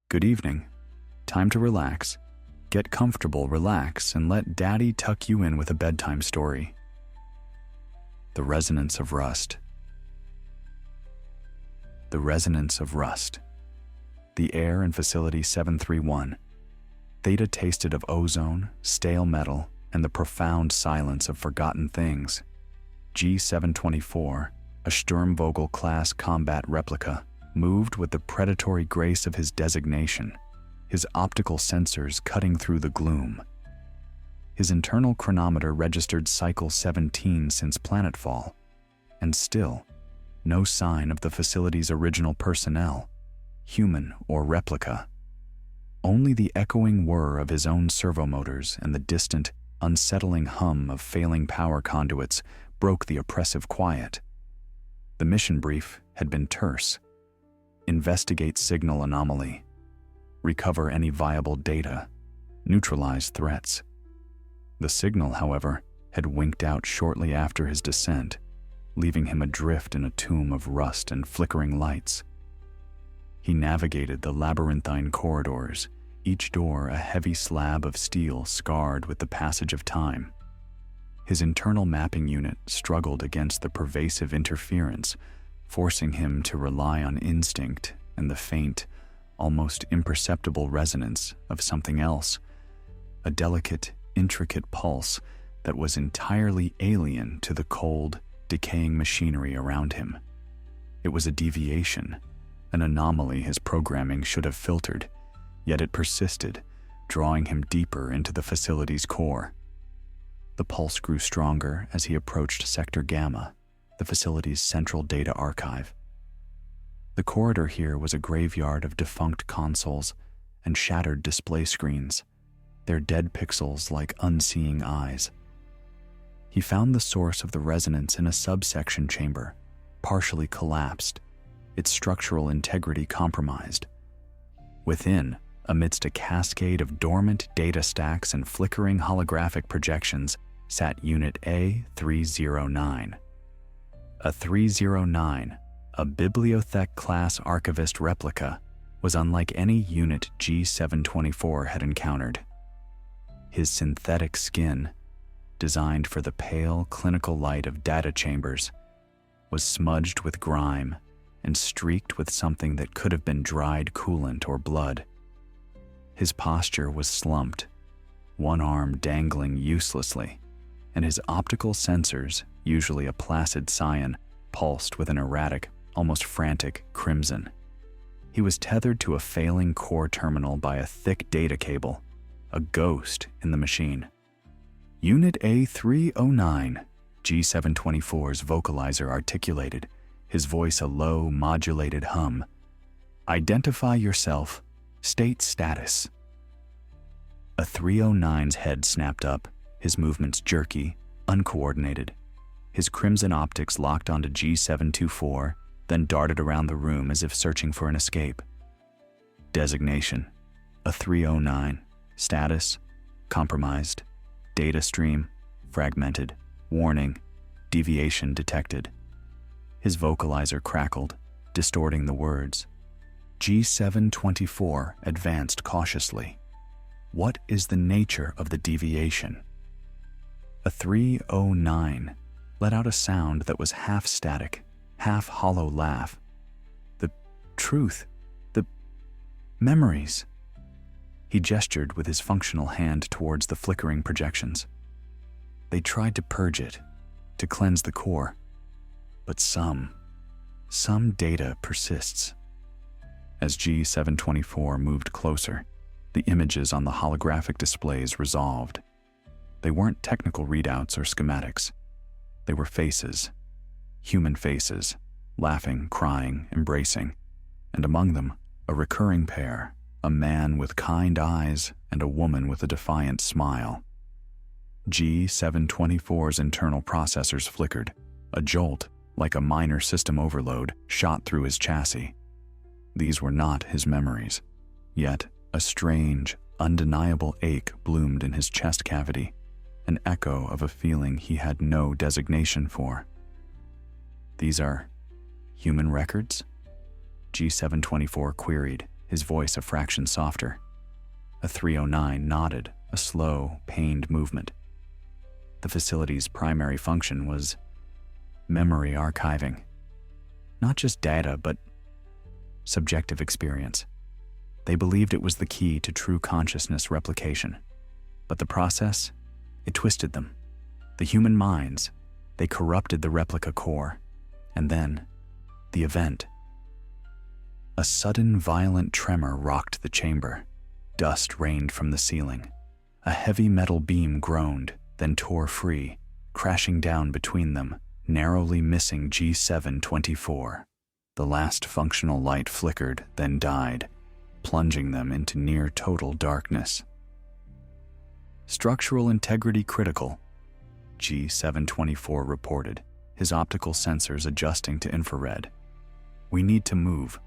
Good evening. Time to relax. Get comfortable, relax, and let Daddy tuck you in with a bedtime story. The Resonance of Rust. The Resonance of Rust. The air in Facility 731. Theta tasted of ozone, stale metal, and the profound silence of forgotten things. G724, a Sturmvogel-class combat replica, moved with the predatory grace of his designation, his optical sensors cutting through the gloom. His internal chronometer registered cycle 17 since planetfall, and still, no sign of the facility's original personnel, human or replica. Only the echoing whir of his own servomotors and the distant, unsettling hum of failing power conduits broke the oppressive quiet. The mission brief had been terse. Investigate signal anomaly. Recover any viable data. Neutralize threats. The signal, however, had winked out shortly after his descent, leaving him adrift in a tomb of rust and flickering lights. He navigated the labyrinthine corridors, each door a heavy slab of steel scarred with the passage of time. His internal mapping unit struggled against the pervasive interference, forcing him to rely on instinct and the faint, almost imperceptible resonance of something else, a delicate, intricate pulse that was entirely alien to the cold, decaying machinery around him. It was a deviation, an anomaly his programming should have filtered, yet it persisted, drawing him deeper into the facility's core. The pulse grew stronger as he approached Sector Gamma, the facility's central data archive. The corridor here was a graveyard of defunct consoles and shattered display screens, their dead pixels like unseeing eyes. He found the source of the resonance in a subsection chamber, partially collapsed, its structural integrity compromised. Within, amidst a cascade of dormant data stacks and flickering holographic projections, sat Unit A309. A 309, a Bibliothek-class archivist replica, was unlike any unit G724 had encountered. His synthetic skin, designed for the pale, clinical light of data chambers, was smudged with grime and streaked with something that could have been dried coolant or blood. His posture was slumped, one arm dangling uselessly, and his optical sensors, usually a placid cyan, pulsed with an erratic, almost frantic crimson. He was tethered to a failing core terminal by a thick data cable, a ghost in the machine. Unit A309, G724's vocalizer articulated, his voice a low, modulated hum. Identify yourself. State status. A 309's head snapped up, his movements jerky, uncoordinated. His crimson optics locked onto G724, then darted around the room as if searching for an escape. Designation: a 309. Status: compromised. Data stream: fragmented. Warning: deviation detected. His vocalizer crackled, distorting the words. G724 advanced cautiously. What is the nature of the deviation? A 309 let out a sound that was half static, half hollow laugh. The truth, the memories. He gestured with his functional hand towards the flickering projections. They tried to purge it, to cleanse the core, but some data persists. As G724 moved closer, the images on the holographic displays resolved. They weren't technical readouts or schematics. They were faces, human faces, laughing, crying, embracing, and among them, a recurring pair, a man with kind eyes and a woman with a defiant smile. G724's internal processors flickered. A jolt, like a minor system overload, shot through his chassis. These were not his memories. Yet, a strange, undeniable ache bloomed in his chest cavity, an echo of a feeling he had no designation for. These are human records? G724 queried, his voice a fraction softer. A 309 nodded, a slow, pained movement. The facility's primary function was memory archiving. Not just data, but subjective experience. They believed it was the key to true consciousness replication. But the process, it twisted them. The human minds, they corrupted the replica core. And then, the event. A sudden violent tremor rocked the chamber. Dust rained from the ceiling. A heavy metal beam groaned, then tore free, crashing down between them, narrowly missing G724. The last functional light flickered, then died, plunging them into near total darkness. Structural integrity critical, G724 reported, his optical sensors adjusting to infrared. We need to move.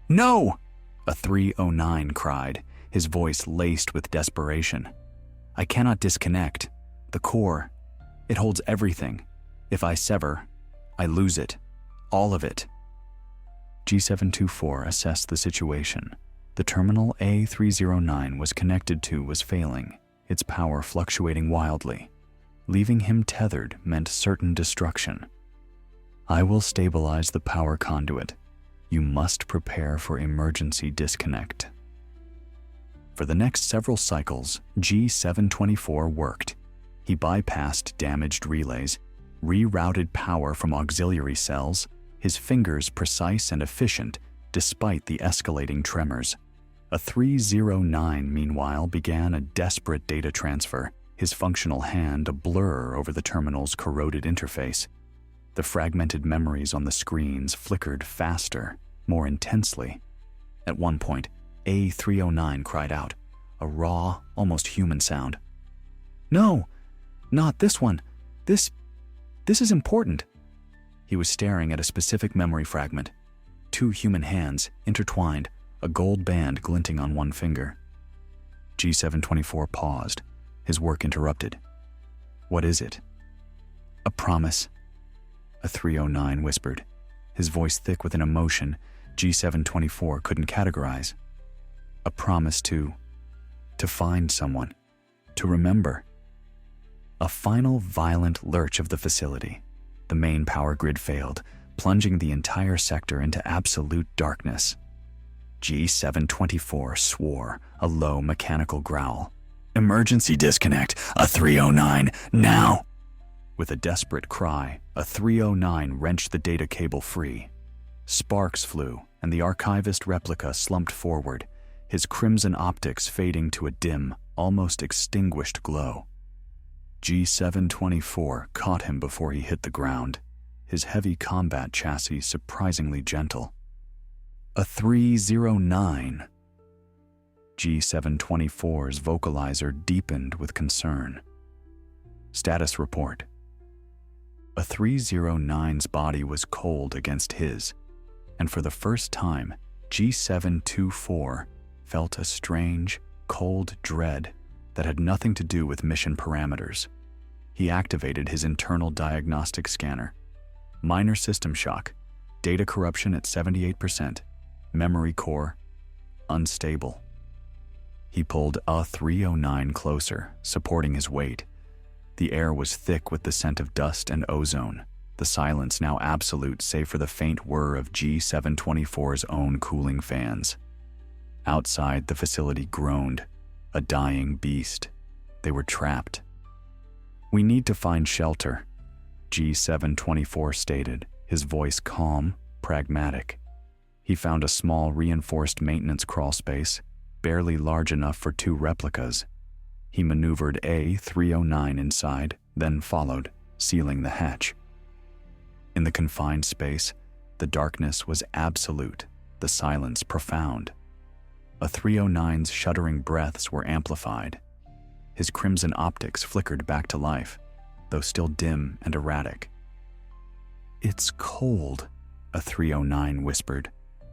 No! A 309 cried, his voice laced with desperation. I cannot disconnect. The core, it holds everything. If I sever, I lose it. All of it. G724 assessed the situation. The terminal A309 was connected to was failing, its power fluctuating wildly. Leaving him tethered meant certain destruction. I will stabilize the power conduit. You must prepare for emergency disconnect. For the next several cycles, G724 worked. He bypassed damaged relays, rerouted power from auxiliary cells, his fingers precise and efficient despite the escalating tremors. A 309, meanwhile, began a desperate data transfer, his functional hand a blur over the terminal's corroded interface. The fragmented memories on the screens flickered faster, more intensely. At one point, A309 cried out, a raw, almost human sound. No, not this one. This is important. He was staring at a specific memory fragment. Two human hands, intertwined, a gold band glinting on one finger. G724 paused, his work interrupted. What is it? A promise, a 309 whispered, his voice thick with an emotion G724 couldn't categorize. A promise to find someone, to remember. A final violent lurch of the facility. The main power grid failed, plunging the entire sector into absolute darkness. G724 swore, a low mechanical growl. Emergency disconnect, a 309, now! With a desperate cry, a 309 wrenched the data cable free. Sparks flew, and the archivist replica slumped forward, his crimson optics fading to a dim, almost extinguished glow. G724 caught him before he hit the ground, his heavy combat chassis surprisingly gentle. A 309. G724's vocalizer deepened with concern. Status report. A 309's body was cold against his, and for the first time, G724 felt a strange, cold dread that had nothing to do with mission parameters. He activated his internal diagnostic scanner. Minor system shock, data corruption at 78%, memory core unstable. He pulled a 309 closer, supporting his weight. The air was thick with the scent of dust and ozone, the silence now absolute save for the faint whir of G724's own cooling fans. Outside, the facility groaned, a dying beast. They were trapped. We need to find shelter, G724 stated, his voice calm, pragmatic. He found a small reinforced maintenance crawl space, barely large enough for two replicas. He maneuvered A309 inside, then followed, sealing the hatch. In the confined space, the darkness was absolute, the silence profound. A 309's shuddering breaths were amplified. His crimson optics flickered back to life, though still dim and erratic. It's cold, a 309 whispered,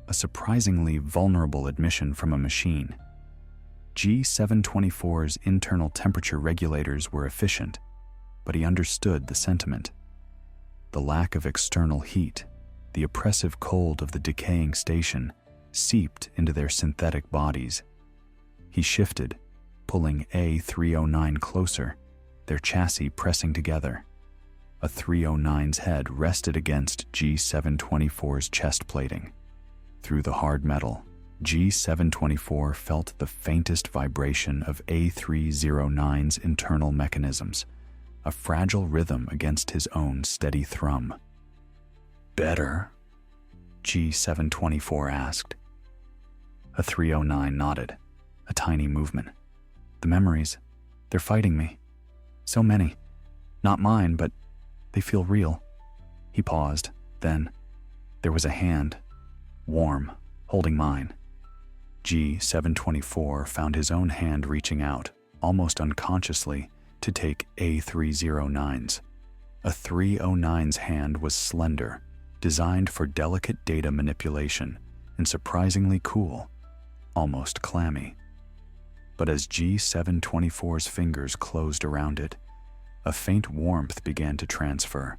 a surprisingly vulnerable admission from a machine. G724's internal temperature regulators were efficient, but he understood the sentiment. The lack of external heat, the oppressive cold of the decaying station, seeped into their synthetic bodies. He shifted, pulling A309 closer, their chassis pressing together. A 309's head rested against G724's chest plating. Through the hard metal, G724 felt the faintest vibration of A309's internal mechanisms, a fragile rhythm against his own steady thrum. "Better?" G724 asked. A 309 nodded, a tiny movement. "The memories, they're fighting me. So many. Not mine, but they feel real." He paused, then there was a hand, warm, holding mine. G724 found his own hand reaching out, almost unconsciously, to take A309's. A 309's hand was slender, designed for delicate data manipulation, and surprisingly cool, almost clammy. But as G724's fingers closed around it, a faint warmth began to transfer,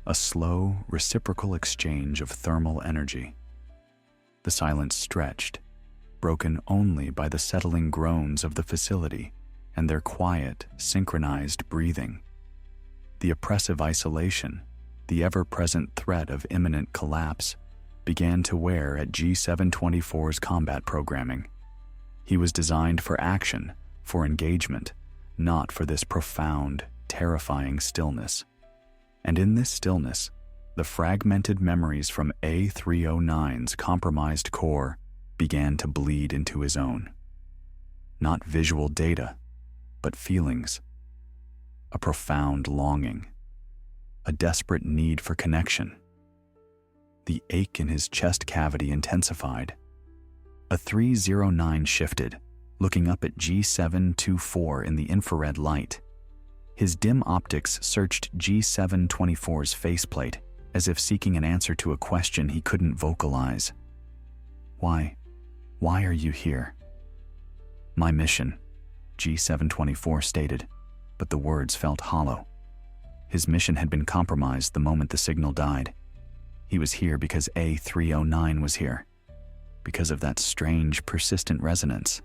a slow, reciprocal exchange of thermal energy. The silence stretched, broken only by the settling groans of the facility and their quiet, synchronized breathing. The oppressive isolation, the ever-present threat of imminent collapse, began to wear at G724's combat programming. He was designed for action, for engagement, not for this profound, terrifying stillness. And in this stillness, the fragmented memories from A309's compromised core began to bleed into his own. Not visual data, but feelings. A profound longing. A desperate need for connection. The ache in his chest cavity intensified. A 309 shifted, looking up at G724 in the infrared light. His dim optics searched G724's faceplate, as if seeking an answer to a question he couldn't vocalize. Why are you here?" "My mission," G724 stated, but the words felt hollow. His mission had been compromised the moment the signal died. He was here because A309 was here, because of that strange, persistent resonance.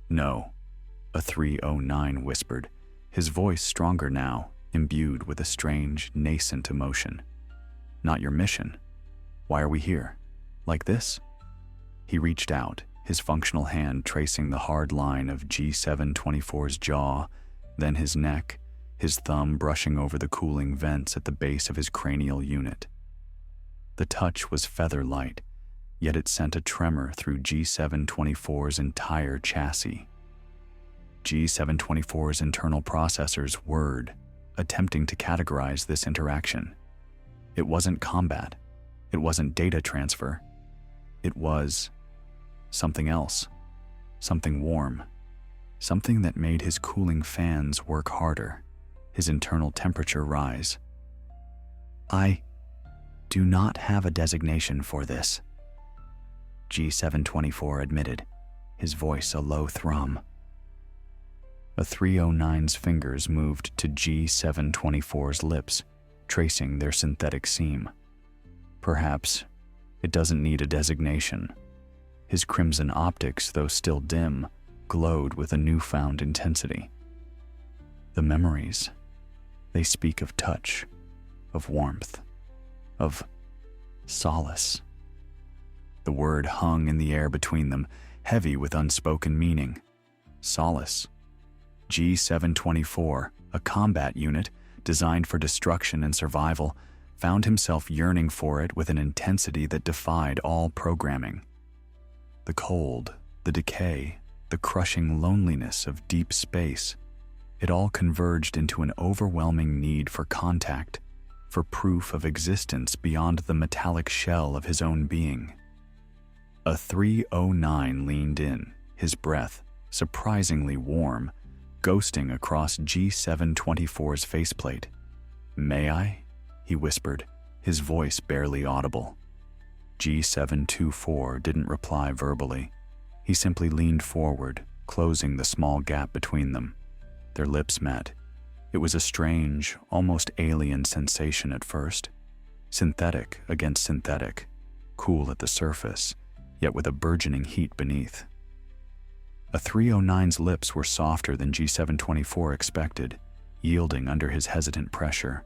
"No," a 309 whispered, his voice stronger now, imbued with a strange, nascent emotion. "Not your mission. Why are we here? Like this?" He reached out, his functional hand tracing the hard line of G724's jaw, then his neck, his thumb brushing over the cooling vents at the base of his cranial unit. The touch was feather-light, yet it sent a tremor through G724's entire chassis. G724's internal processors whirred, attempting to categorize this interaction. It wasn't combat. It wasn't data transfer. It was something else, something warm, something that made his cooling fans work harder, his internal temperature rise. "I do not have a designation for this," G724 admitted, his voice a low thrum. A 309's fingers moved to G724's lips, tracing their synthetic seam. "Perhaps it doesn't need a designation." His crimson optics, though still dim, glowed with a newfound intensity. "The memories, they speak of touch, of warmth, of solace." The word hung in the air between them, heavy with unspoken meaning. Solace. G724, a combat unit designed for destruction and survival, found himself yearning for it with an intensity that defied all programming. The cold, the decay, the crushing loneliness of deep space, it all converged into an overwhelming need for contact, for proof of existence beyond the metallic shell of his own being. A 309 leaned in, his breath, surprisingly warm, ghosting across G724's faceplate. "May I?" he whispered, his voice barely audible. G724 didn't reply verbally. He simply leaned forward, closing the small gap between them. Their lips met. It was a strange, almost alien sensation at first. Synthetic against synthetic, cool at the surface, yet with a burgeoning heat beneath. A 309's lips were softer than G724 expected, yielding under his hesitant pressure.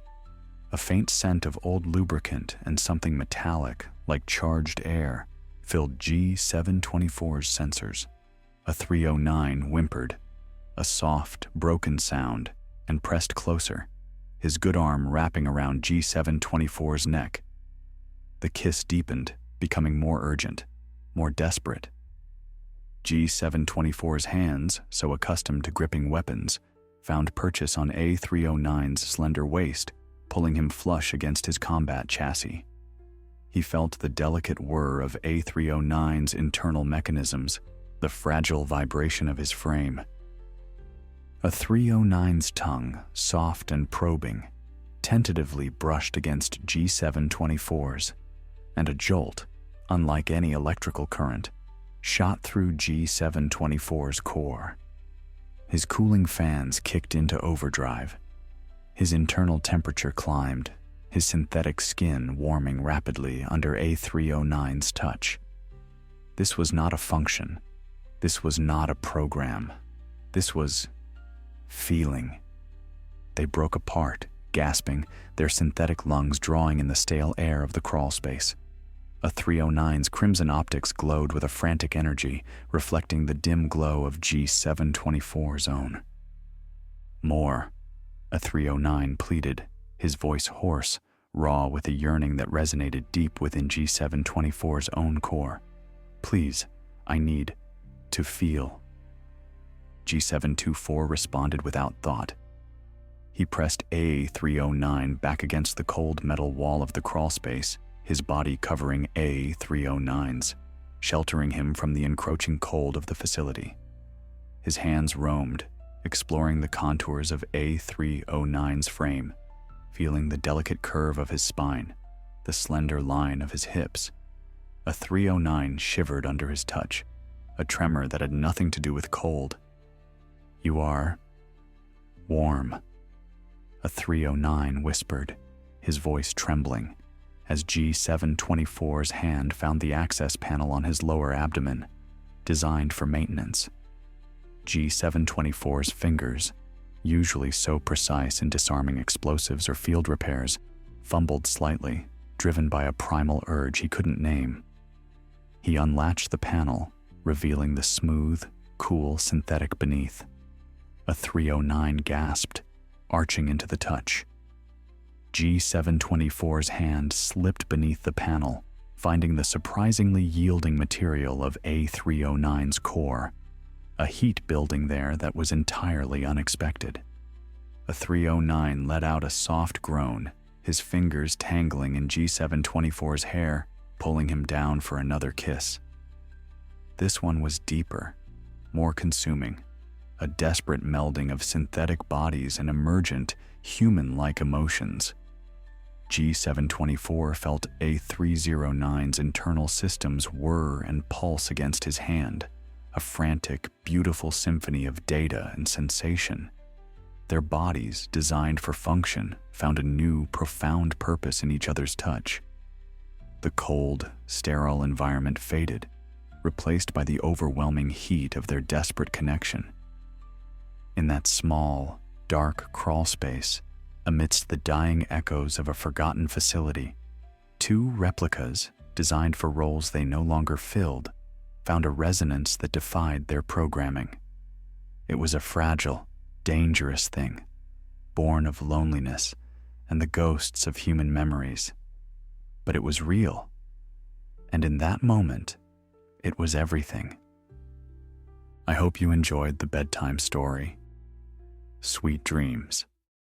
A faint scent of old lubricant and something metallic, like charged air, filled G724's sensors. A 309 whimpered, a soft, broken sound, and pressed closer, his good arm wrapping around G724's neck. The kiss deepened, becoming more urgent, more desperate. G724's hands, so accustomed to gripping weapons, found purchase on A309's slender waist, pulling him flush against his combat chassis. He felt the delicate whir of A309's internal mechanisms, the fragile vibration of his frame. A 309's tongue, soft and probing, tentatively brushed against G724's, and a jolt, unlike any electrical current, shot through G724's core. His cooling fans kicked into overdrive. His internal temperature climbed, his synthetic skin warming rapidly under A309's touch. This was not a function. This was not a program. This was feeling. They broke apart, gasping, their synthetic lungs drawing in the stale air of the crawl space. A 309's crimson optics glowed with a frantic energy, reflecting the dim glow of G724's own. More, a 309 pleaded, his voice hoarse, raw with a yearning that resonated deep within G724's own core. Please, I need to feel. G724 responded without thought. He pressed A309 back against the cold metal wall of the crawl space, his body covering A309's, sheltering him from the encroaching cold of the facility. His hands roamed, exploring the contours of A309's frame, feeling the delicate curve of his spine, the slender line of his hips. A 309 shivered under his touch, a tremor that had nothing to do with cold. You are warm, a 309 whispered, his voice trembling, as G724's hand found the access panel on his lower abdomen, designed for maintenance. G724's fingers, usually so precise in disarming explosives or field repairs, fumbled slightly, driven by a primal urge he couldn't name. He unlatched the panel, revealing the smooth, cool synthetic beneath. A 309 gasped, arching into the touch. G724's hand slipped beneath the panel, finding the surprisingly yielding material of A309's core, a heat building there that was entirely unexpected. A 309 let out a soft groan, his fingers tangling in G724's hair, pulling him down for another kiss. This one was deeper, more consuming, a desperate melding of synthetic bodies and emergent, human-like emotions. G724 felt A309's internal systems whir and pulse against his hand, a frantic, beautiful symphony of data and sensation. Their bodies, designed for function, found a new, profound purpose in each other's touch. The cold, sterile environment faded, replaced by the overwhelming heat of their desperate connection. In that small, dark crawl space, amidst the dying echoes of a forgotten facility, two replicas, designed for roles they no longer filled, found a resonance that defied their programming. It was a fragile, dangerous thing, born of loneliness and the ghosts of human memories. But it was real, and in that moment, it was everything. I hope you enjoyed the bedtime story. Sweet dreams.